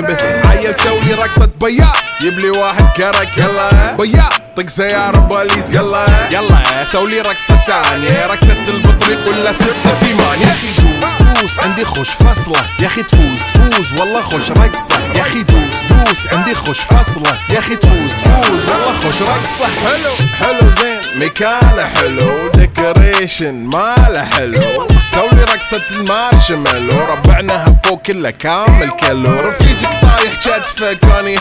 جيبه. عيل سولي رقصة بياع، يبلي واحد كرك يلا بياع، طق سيارة بوليس يلا يلا. سولي رقصة ثانية، رقصة البطريق ولا 6-8. يا اخي دوس عندي خوش فصلة، يا اخي تفوز والله خوش رقصة. يا اخي دوس عندي خوش فصلة، يا اخي تفوز والله خوش رقصة. حلو زين مكانه حلو، ديكوريشن ماله حلو. سولي رقصة المارشميلو، ربعناها فوق كله كامل كيلو. رفيجك طايح كتفك اني